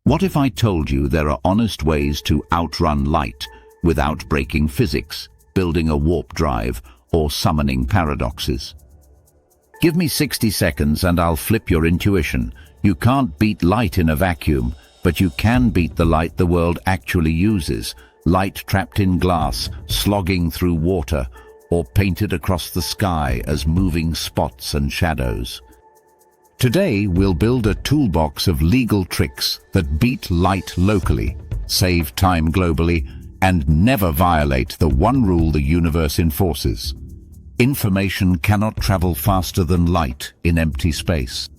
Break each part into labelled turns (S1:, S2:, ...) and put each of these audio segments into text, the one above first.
S1: What if I told you there are honest ways to outrun light without breaking physics, building a warp drive, or summoning paradoxes? Give me 60 seconds and I'll flip your intuition. You can't beat light in a vacuum, but you can beat the light the world actually uses. Light trapped in glass, slogging through water, or painted across the sky as moving spots and shadows. Today, we'll build a toolbox of legal tricks that beat light locally, save time globally, and never violate the one rule the universe enforces. Information cannot travel faster than light in empty space.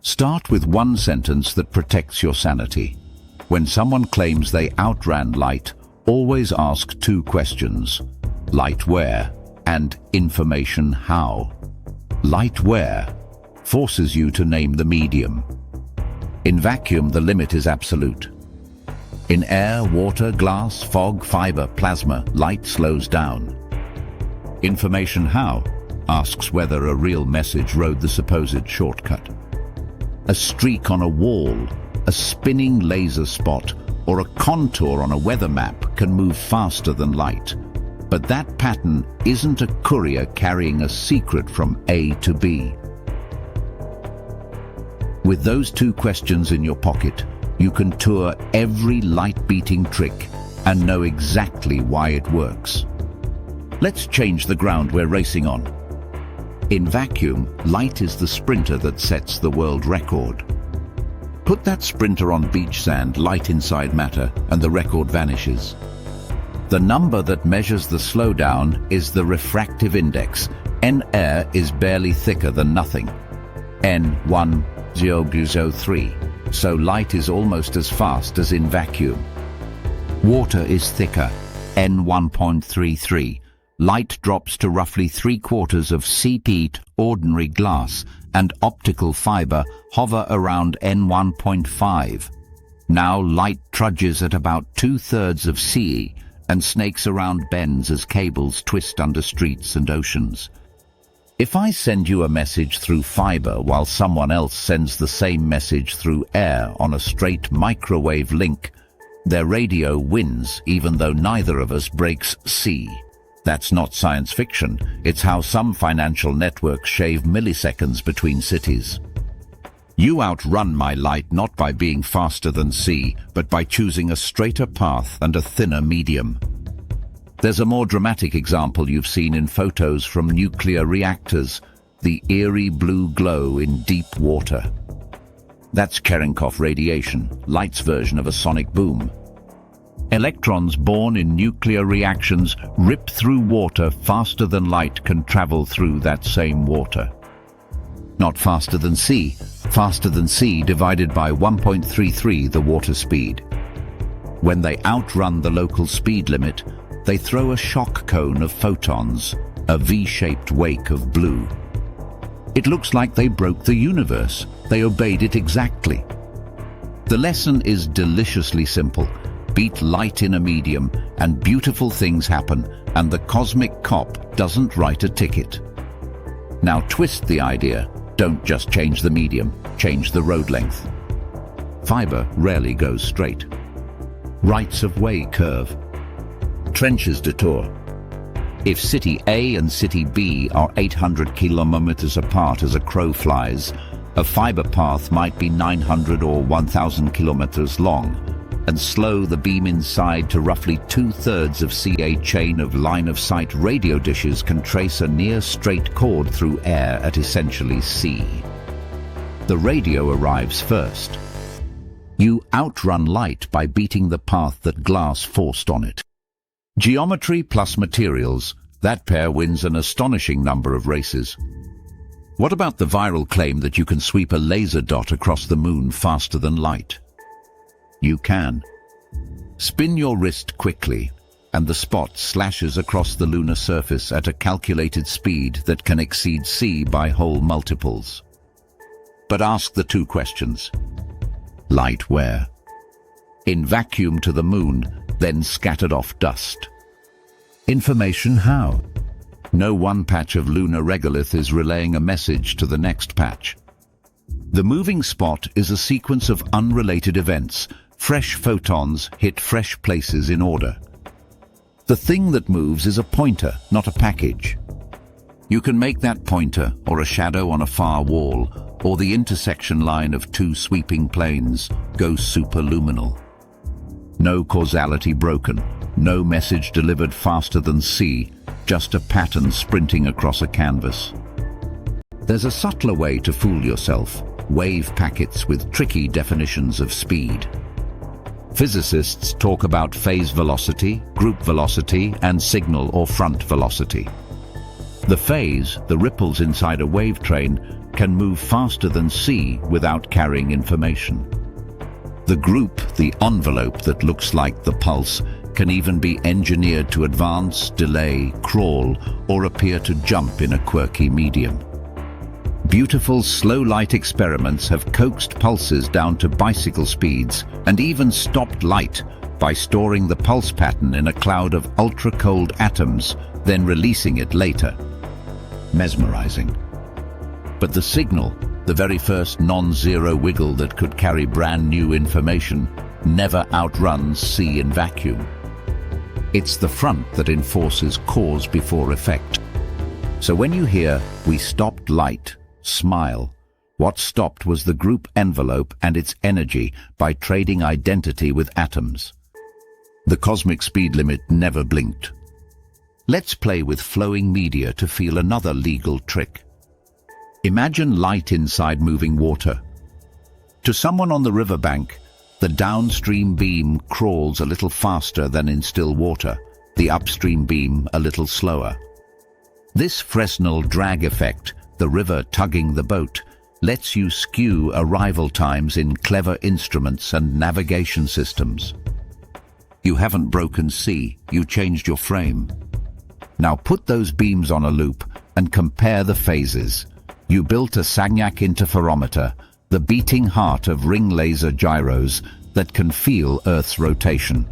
S1: Start with one sentence that protects your sanity. When someone claims they outran light, always ask two questions: light where and information how. Light where forces you to name the medium. In vacuum, the limit is absolute. In air, water, glass, fog, fiber, plasma, light slows down. Information how asks whether a real message rode the supposed shortcut. A streak on a wall, a spinning laser spot, or a contour on a weather map can move faster than light. But that pattern isn't a courier carrying a secret from A to B. With those two questions in your pocket, you can tour every light-beating trick and know exactly why it works. Let's change the ground we're racing on. In vacuum, light is the sprinter that sets the world record. Put that sprinter on beach sand, light inside matter, and the record vanishes. The number that measures the slowdown is the refractive index. N air is barely thicker than nothing. N1.003. So light is almost as fast as in vacuum. Water is thicker, N1.33. Light drops to roughly 3/4 of CP ordinary glass, and optical fiber hover around N1.5. Now light trudges at about 2/3 of CE and snakes around bends as cables twist under streets and oceans. If I send you a message through fiber while someone else sends the same message through air on a straight microwave link, their radio wins even though neither of us breaks C. That's not science fiction. It's how some financial networks shave milliseconds between cities. You outrun my light not by being faster than C, but by choosing a straighter path and a thinner medium. There's a more dramatic example you've seen in photos from nuclear reactors, the eerie blue glow in deep water. That's Cherenkov radiation, light's version of a sonic boom. Electrons born in nuclear reactions rip through water faster than light can travel through that same water. Not faster than C divided by 1.33 the water speed. When they outrun the local speed limit, they throw a shock cone of photons, a V-shaped wake of blue. It looks like they broke the universe. They obeyed it exactly. The lesson is deliciously simple. Beat light in a medium, and beautiful things happen, and the cosmic cop doesn't write a ticket. Now twist the idea. Don't just change the medium, change the road length. Fiber rarely goes straight. Rights of way curve. Trenches detour. If city A and city B are 800 kilometers apart as a crow flies, a fiber path might be 900 or 1,000 kilometers long, and slow the beam inside to roughly 2/3 of CA. Chain of line-of-sight radio dishes can trace a near-straight chord through air at essentially C. The radio arrives first. You outrun light by beating the path that glass forced on it. Geometry plus materials, that pair wins an astonishing number of races. What about the viral claim that you can sweep a laser dot across the moon faster than light? You can. Spin your wrist quickly, and the spot slashes across the lunar surface at a calculated speed that can exceed C by whole multiples. But ask the two questions. Light where? In vacuum to the moon, then scattered off dust. Information how? No one patch of lunar regolith is relaying a message to the next patch. The moving spot is a sequence of unrelated events. Fresh photons hit fresh places in order. The thing that moves is a pointer, not a package. You can make that pointer, or a shadow on a far wall, or the intersection line of two sweeping planes, go superluminal. No causality broken, no message delivered faster than C, just a pattern sprinting across a canvas. There's a subtler way to fool yourself, wave packets with tricky definitions of speed. Physicists talk about phase velocity, group velocity, and signal or front velocity. The phase, the ripples inside a wave train, can move faster than C without carrying information. The group, the envelope that looks like the pulse, can even be engineered to advance, delay, crawl, or appear to jump in a quirky medium. Beautiful slow light experiments have coaxed pulses down to bicycle speeds and even stopped light by storing the pulse pattern in a cloud of ultra-cold atoms, then releasing it later. Mesmerizing. But the signal, the very first non-zero wiggle that could carry brand new information, never outruns C in vacuum. It's the front that enforces cause before effect. So when you hear, "we stopped light," smile. What stopped was the group envelope and its energy by trading identity with atoms. The cosmic speed limit never blinked. Let's play with flowing media to feel another legal trick. Imagine light inside moving water. To someone on the riverbank, the downstream beam crawls a little faster than in still water, the upstream beam a little slower. This Fresnel drag effect, the river tugging the boat, lets you skew arrival times in clever instruments and navigation systems. You haven't broken C, you changed your frame. Now put those beams on a loop and compare the phases. You built a Sagnac interferometer, the beating heart of ring laser gyros that can feel Earth's rotation.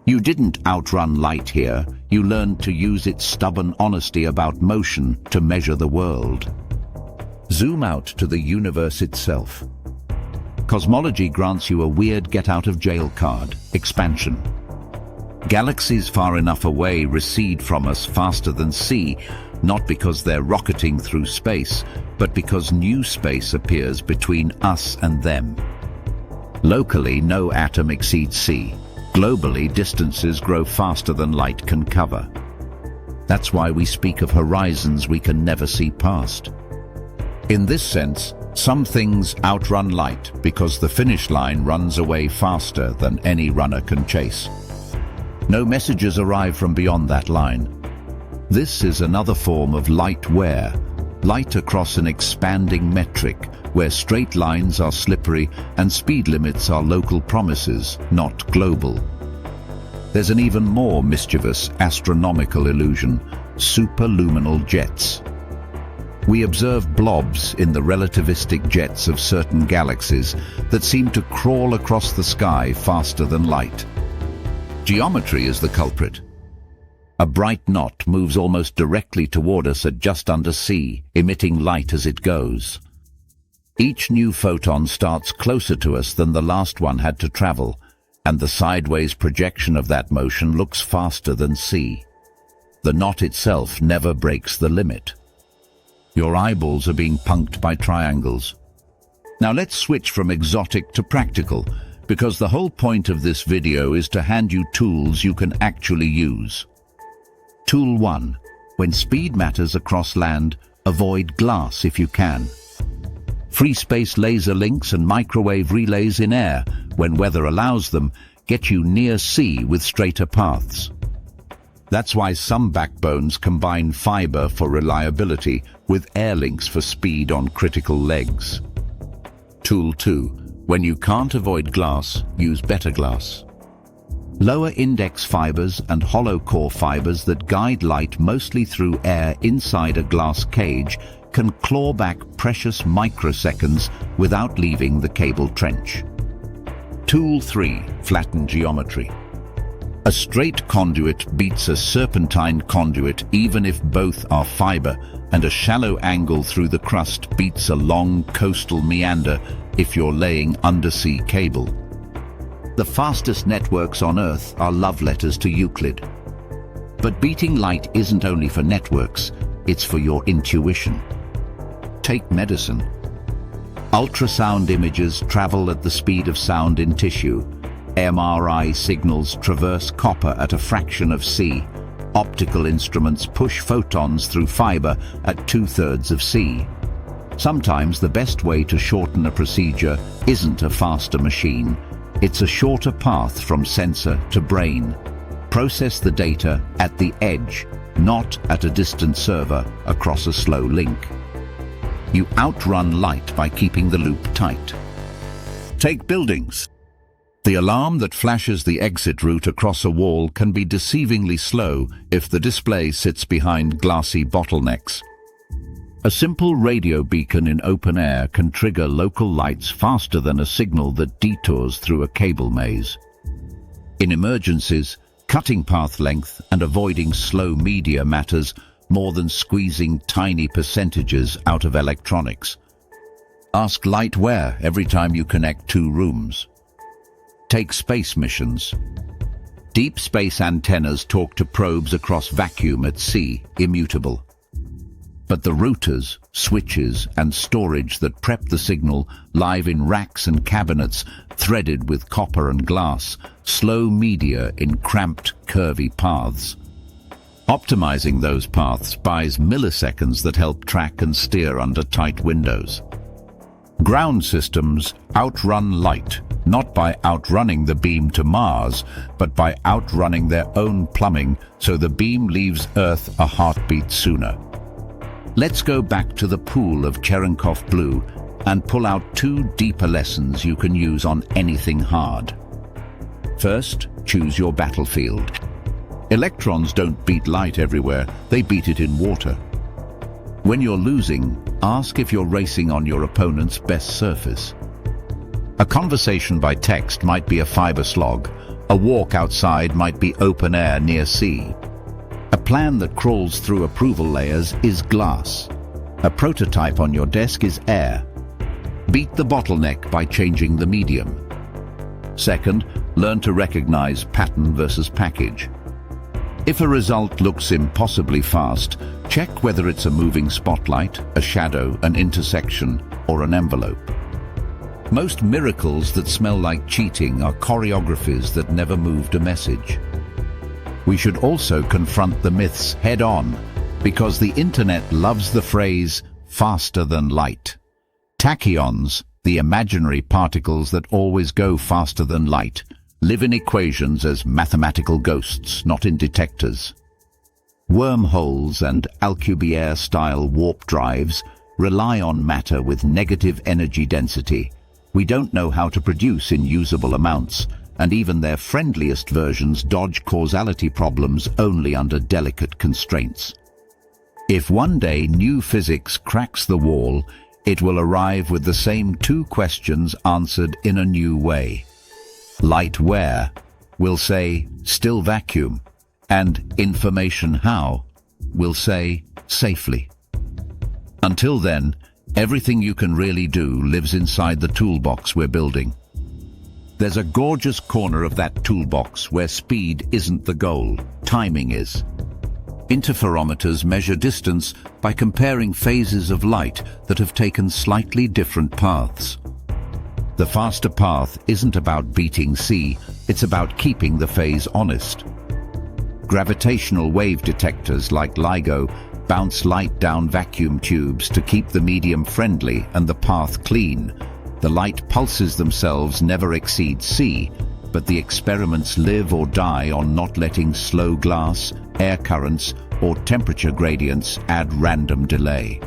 S1: You didn't outrun light here, you learned to use its stubborn honesty about motion to measure the world. Zoom out to the universe itself. Cosmology grants you a weird get-out-of-jail card, expansion. Galaxies far enough away recede from us faster than C, not because they're rocketing through space, but because new space appears between us and them. Locally, no atom exceeds C. Globally, distances grow faster than light can cover. That's why we speak of horizons we can never see past. In this sense, some things outrun light because the finish line runs away faster than any runner can chase. No messages arrive from beyond that line. This is another form of light wear, light across an expanding metric, where straight lines are slippery and speed limits are local promises, not global. There's an even more mischievous astronomical illusion, superluminal jets. We observe blobs in the relativistic jets of certain galaxies that seem to crawl across the sky faster than light. Geometry is the culprit. A bright knot moves almost directly toward us at just under C, emitting light as it goes. Each new photon starts closer to us than the last one had to travel, and the sideways projection of that motion looks faster than C. The knot itself never breaks the limit. Your eyeballs are being punked by triangles. Now let's switch from exotic to practical, because the whole point of this video is to hand you tools you can actually use. Tool 1. When speed matters across land, avoid glass if you can. Free space laser links and microwave relays in air, when weather allows them, get you near C with straighter paths. That's why some backbones combine fiber for reliability with air links for speed on critical legs. Tool 2. When you can't avoid glass, use better glass. Lower index fibers and hollow core fibers that guide light mostly through air inside a glass cage can claw back precious microseconds without leaving the cable trench. Tool 3. Flatten geometry. A straight conduit beats a serpentine conduit even if both are fiber, and a shallow angle through the crust beats a long coastal meander if you're laying undersea cable. The fastest networks on Earth are love letters to Euclid. But beating light isn't only for networks, it's for your intuition. Take medicine. Ultrasound images travel at the speed of sound in tissue. MRI signals traverse copper at a fraction of C. Optical instruments push photons through fiber at 2/3 of C. Sometimes the best way to shorten a procedure isn't a faster machine. It's a shorter path from sensor to brain. Process the data at the edge, not at a distant server across a slow link. You outrun light by keeping the loop tight. Take buildings. The alarm that flashes the exit route across a wall can be deceivingly slow if the display sits behind glassy bottlenecks. A simple radio beacon in open air can trigger local lights faster than a signal that detours through a cable maze. In emergencies, cutting path length and avoiding slow media matters more than squeezing tiny percentages out of electronics. Ask light where every time you connect two rooms. Take space missions. Deep space antennas talk to probes across vacuum at sea, immutable. But the routers, switches, and storage that prep the signal live in racks and cabinets threaded with copper and glass, slow media in cramped, curvy paths. Optimizing those paths buys milliseconds that help track and steer under tight windows. Ground systems outrun light, not by outrunning the beam to Mars, but by outrunning their own plumbing so the beam leaves Earth a heartbeat sooner. Let's go back to the pool of Cherenkov blue and pull out two deeper lessons you can use on anything hard. First, choose your battlefield. Electrons don't beat light everywhere, they beat it in water. When you're losing, ask if you're racing on your opponent's best surface. A conversation by text might be a fiber slog. A walk outside might be open air near sea. A plan that crawls through approval layers is glass. A prototype on your desk is air. Beat the bottleneck by changing the medium. Second, learn to recognize pattern versus package. If a result looks impossibly fast, check whether it's a moving spotlight, a shadow, an intersection, or an envelope. Most miracles that smell like cheating are choreographies that never moved a message. We should also confront the myths head-on, because the internet loves the phrase, faster than light. Tachyons, the imaginary particles that always go faster than light, live in equations as mathematical ghosts, not in detectors. Wormholes and Alcubierre-style warp drives rely on matter with negative energy density. We don't know how to produce in usable amounts, and even their friendliest versions dodge causality problems only under delicate constraints. If one day new physics cracks the wall, it will arrive with the same two questions answered in a new way. Light where? We'll say, still vacuum. And information how? We'll say, safely. Until then, everything you can really do lives inside the toolbox we're building. There's a gorgeous corner of that toolbox where speed isn't the goal, timing is. Interferometers measure distance by comparing phases of light that have taken slightly different paths. The faster path isn't about beating C, it's about keeping the phase honest. Gravitational wave detectors like LIGO bounce light down vacuum tubes to keep the medium friendly and the path clean. The light pulses themselves never exceed C, but the experiments live or die on not letting slow glass, air currents, or temperature gradients add random delay.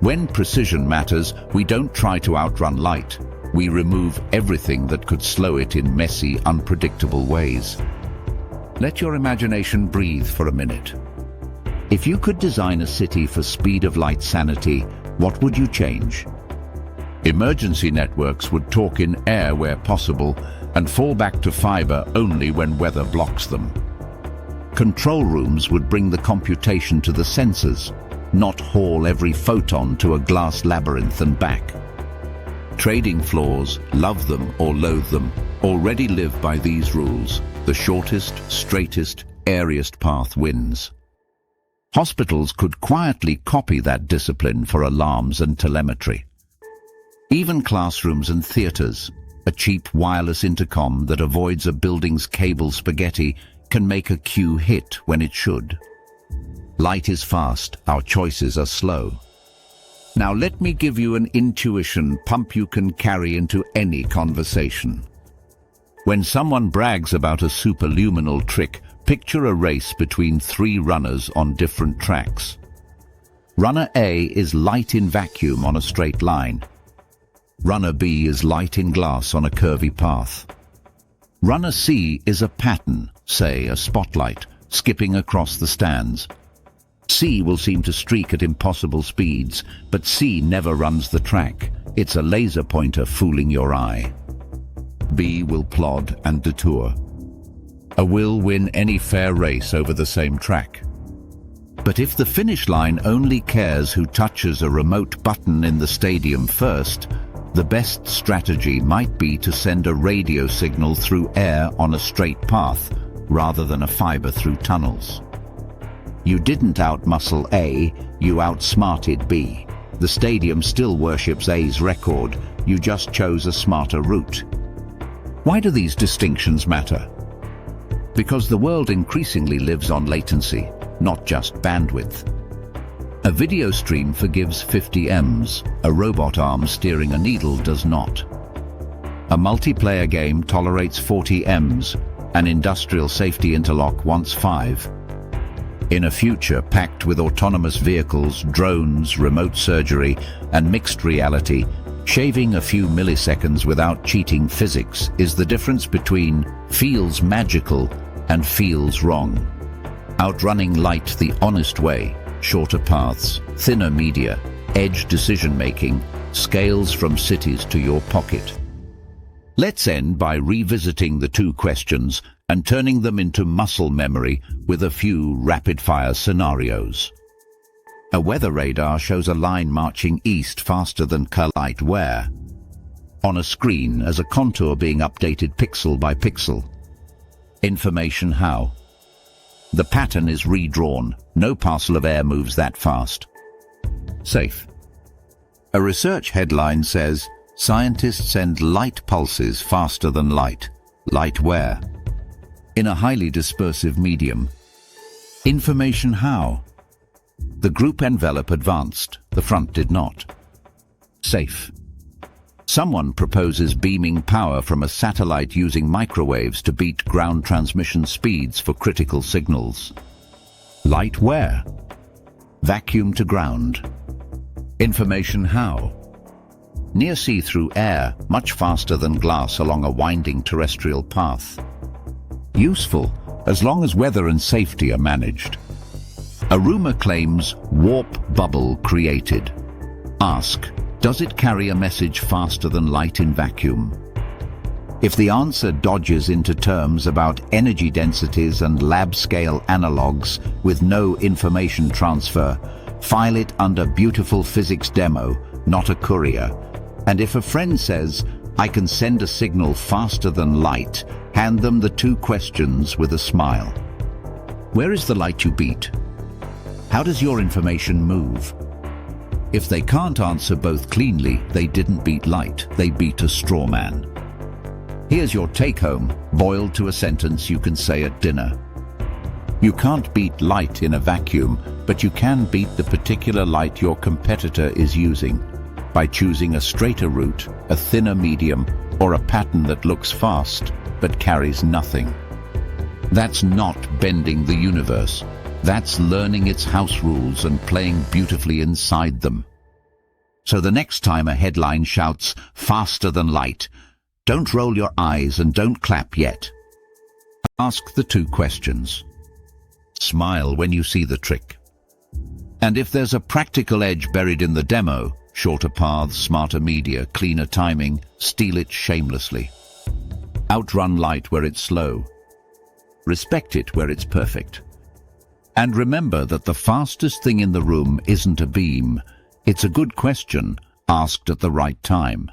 S1: When precision matters, we don't try to outrun light. We remove everything that could slow it in messy, unpredictable ways. Let your imagination breathe for a minute. If you could design a city for speed of light sanity, what would you change? Emergency networks would talk in air where possible and fall back to fiber only when weather blocks them. Control rooms would bring the computation to the sensors. not haul every photon to a glass labyrinth and back. Trading floors, love them or loathe them, already live by these rules. The shortest, straightest, airiest path wins. Hospitals could quietly copy that discipline for alarms and telemetry. Even classrooms and theaters, a cheap wireless intercom that avoids a building's cable spaghetti can make a cue hit when it should. Light is fast, our choices are slow. Now let me give you an intuition pump you can carry into any conversation. When someone brags about a superluminal trick, picture a race between 3 runners on different tracks. Runner A is light in vacuum on a straight line. Runner B is light in glass on a curvy path. Runner C is a pattern, say a spotlight, skipping across the stands. C will seem to streak at impossible speeds, but C never runs the track. It's a laser pointer fooling your eye. B will plod and detour. A will win any fair race over the same track. But if the finish line only cares who touches a remote button in the stadium first, the best strategy might be to send a radio signal through air on a straight path, rather than a fiber through tunnels. You didn't outmuscle A, you outsmarted B. The stadium still worships A's record, you just chose a smarter route. Why do these distinctions matter? Because the world increasingly lives on latency, not just bandwidth. A video stream forgives 50 Ms, a robot arm steering a needle does not. A multiplayer game tolerates 40 Ms, an industrial safety interlock wants 5. In a future packed with autonomous vehicles, drones, remote surgery, and mixed reality, shaving a few milliseconds without cheating physics is the difference between feels magical and feels wrong. Outrunning light the honest way, shorter paths, thinner media, edge decision-making, scales from cities to your pocket. Let's end by revisiting the 2 questions and turning them into muscle memory with a few rapid-fire scenarios. A weather radar shows a line marching east faster than light where? On a screen as a contour being updated pixel by pixel. Information how? The pattern is redrawn. No parcel of air moves that fast. Safe. A research headline says, scientists send light pulses faster than light. Light where? In a highly dispersive medium. Information how? The group envelope advanced, the front did not. Safe. Someone proposes beaming power from a satellite using microwaves to beat ground transmission speeds for critical signals. Light where? Vacuum to ground. Information how? Near see-through air, much faster than glass along a winding terrestrial path. Useful, as long as weather and safety are managed. A rumor claims warp bubble created. Ask, does it carry a message faster than light in vacuum? If the answer dodges into terms about energy densities and lab-scale analogs with no information transfer, file it under beautiful physics demo, not a courier. And if a friend says, I can send a signal faster than light, hand them the 2 questions with a smile. Where is the light you beat? How does your information move? If they can't answer both cleanly, they didn't beat light, they beat a straw man. Here's your take-home, boiled to a sentence you can say at dinner. You can't beat light in a vacuum, but you can beat the particular light your competitor is using by choosing a straighter route, a thinner medium, or a pattern that looks fast but carries nothing. That's not bending the universe. That's learning its house rules and playing beautifully inside them. So the next time a headline shouts, faster than light, don't roll your eyes and don't clap yet. Ask the 2 questions. Smile when you see the trick. And if there's a practical edge buried in the demo, shorter paths, smarter media, cleaner timing, steal it shamelessly. Outrun light where it's slow. Respect it where it's perfect. And remember that the fastest thing in the room isn't a beam. It's a good question, asked at the right time.